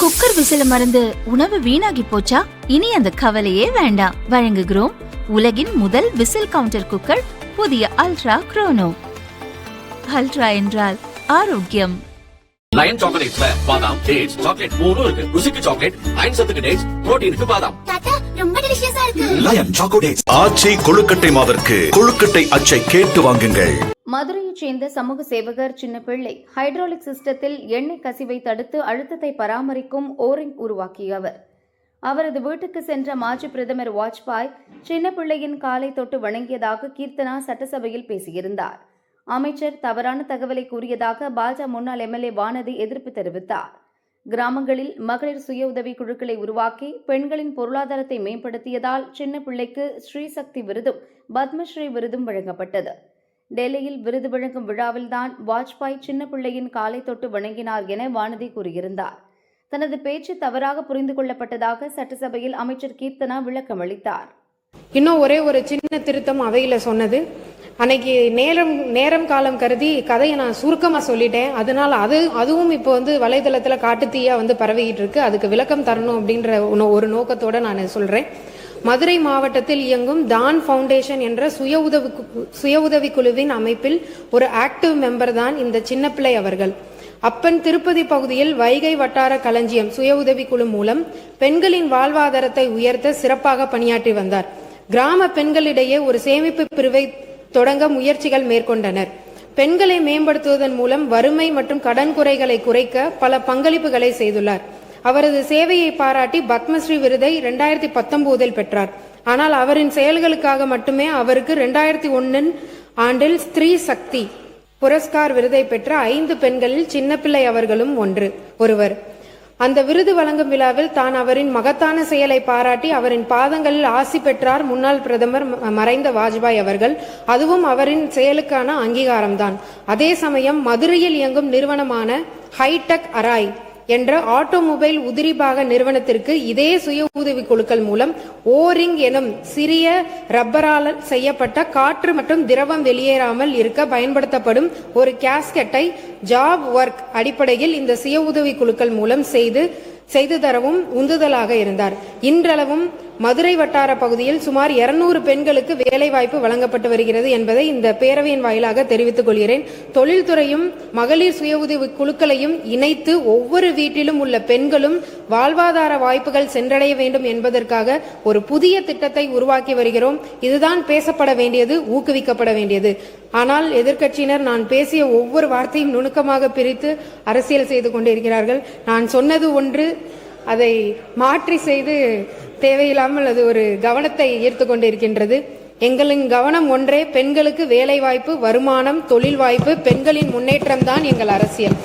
Cooker விசில மறந்து உணவு வீணாகி போச்சா? இனி அந்த கவலையே வேண்டாம். வழங்குகிறோம் உலகின் முதல் விசில் கவுண்டர் குக்கர், புதிய அல்ட்ரா குரோனோ. அல்ட்ரா என்றால் ஆரோக்கியம். லயன் சாக்லேட்ஸ்ல பாதாம், டேட்ஸ், சாக்லேட் மூணும் இருக்கு. ருசிக்கு சாக்லேட், அயன் சத்துக்கு டேட்ஸ், புரோட்டீனுக்கு பாதாம். தாத்தா ரொம்ப டெலிஷியஸா இருக்கு. Line chocolates. ஆச்சி கொழுக்கட்டை மாவிற்கு கொழுக்கட்டை அச்சை கேட்டு வாங்குங்கள். மதுரையைச் சேர்ந்த சமூக சேவகர் சின்னப்பிள்ளை ஹைட்ராலிக் சிஸ்டத்தில் எண்ணெய் கசிவை தடுத்து அழுத்தத்தை பராமரிக்கும் ஓரிங் உருவாக்கியவர். அவரது வீட்டுக்கு சென்ற மாஜி பிரதமர் வாஜ்பாய் சின்னப்பிள்ளையின் காலை தொட்டு வணங்கியதாக கீர்த்தனா சட்டசபையில் பேசியிருந்தார். அமைச்சர் தவறான தகவலை கூறியதாக பாஜக முன்னாள் எம்எல்ஏ வானதி எதிர்ப்பு தெரிவித்தார். கிராமங்களில் மகளிர் சுய உதவி குழுக்களை உருவாக்கி பெண்களின் பொருளாதாரத்தை மேம்படுத்தியதால் சின்னப்பிள்ளைக்கு ஸ்ரீசக்தி விருதும் பத்மஸ்ரீ விருதும் வழங்கப்பட்டது. டெல்லியில் விருது வழங்கும் விழாவில்தான் வாஜ்பாய் சின்னப்பிள்ளையின் காலை தொட்டு வணங்கினார் என வானதி கூறியிருந்தார். தனது பேச்சு தவறாக புரிந்து கொள்ளப்பட்டதாக சட்டசபையில் அமைச்சர் கீர்த்தனா விளக்கம் அளித்தார். இன்னும் ஒரே ஒரு சின்ன திருத்தம் அவையில சொன்னது. அன்னைக்கு நேரம் காலம் கருதி கதையை நான் சுருக்கமா சொல்லிட்டேன். அதனால அதுவும் இப்போ வலைதளத்துல காட்டுத்தீயா பரவிக்கிட்டு இருக்கு. அதுக்கு விளக்கம் தரணும் அப்படின்ற ஒரு நோக்கத்தோட நான் சொல்றேன். மதுரை மாவட்டத்தில் இயங்கும் தான் ஃபவுண்டேஷன் என்ற சுய உதவி குழுவின் அமைப்பில் ஒரு ஆக்டிவ் மெம்பர் தான் இந்த சின்னப்பிள்ளை அவர்கள். அப்பன் திருப்பதி பகுதியில் வைகை வட்டார களஞ்சியம் சுய உதவி குழு மூலம் பெண்களின் வாழ்வாதாரத்தை உயர்த்த சிறப்பாக பணியாற்றி வந்தார். கிராம பெண்களிடையே ஒரு சேமிப்பு பிரிவை தொடங்க முயற்சிகள் மேற்கொண்டனர். பெண்களை மேம்படுத்துவதன் மூலம் வறுமை மற்றும் கடன் குறைகளை குறைக்க பல பங்களிப்புகளை செய்துள்ளார். அவரது சேவையை பாராட்டி பத்மஸ்ரீ விருதை 2019 பெற்றார். ஆனால் அவரின் செயல்களுக்காக மட்டுமே அவருக்கு 2001 ஆண்டில் ஸ்திரீ சக்தி புரஸ்கார் விருதை பெற்ற 5 பெண்களில் சின்னப்பிள்ளை அவர்களும் ஒருவர். அந்த விருது வழங்கும் விழாவில் தான் அவரின் மகத்தான செயலை பாராட்டி அவரின் பாதங்களில் ஆசி பெற்றார் முன்னாள் பிரதமர் மறைந்த வாஜ்பாய் அவர்கள். அதுவும் அவரின் செயலுக்கான அங்கீகாரம்தான். அதே சமயம் மதுரையில் இயங்கும் நிறுவனமான ஹைடெக் அராய் என்ற ஆட்டோமொபைல் உதிரிபாக நிறுவனத்திற்கு இதே சுய உதவி குழுக்கள் மூலம் ஓரிங் எனும் சிறிய ரப்பரால் செய்யப்பட்ட காற்று மற்றும் திரவம் வெளியேறாமல் இருக்க பயன்படுத்தப்படும் ஒரு கேஸ்கெட்டை ஜாப் ஒர்க் அடிப்படையில் இந்த சுய உதவி குழுக்கள் மூலம் செய்து தரவும் உந்துதலாக இருந்தார். இன்றளவும் மதுரை வட்டார பகுதியில் சுமார் 200 பெண்களுக்கு வேலை வாய்ப்பு வழங்கப்பட்டு வருகிறது என்பதை இந்த பேரவையின் வாயிலாக தெரிவித்துக் கொள்கிறேன். தொழில்துறையும் மகளிர் சுய உதவி குழுக்களையும் இணைத்து ஒவ்வொரு வீட்டிலும் உள்ள பெண்களும் வாழ்வாதார வாய்ப்புகள் சென்றடைய வேண்டும் என்பதற்காக ஒரு புதிய திட்டத்தை உருவாக்கி வருகிறோம். இதுதான் பேசப்பட வேண்டியது, ஊக்குவிக்கப்பட வேண்டியது. ஆனால் எதிர்க்கட்சியினர் நான் பேசிய ஒவ்வொரு வார்த்தையும் நுணுக்கமாக பிரித்து அரசியல் செய்து கொண்டிருக்கிறார்கள். நான் சொன்னது ஒன்று, அதை மாற்றி செய்து தேவையில்லாமல் அது ஒரு கவனத்தை ஈர்த்து கொண்டிருக்கின்றது. எங்களின் கவனம் ஒன்றே, பெண்களுக்கு வேலை வாய்ப்பு, வருமானம், தொழில் வாய்ப்பு, பெண்களின் முன்னேற்றம் தான் எங்கள் அரசியல்.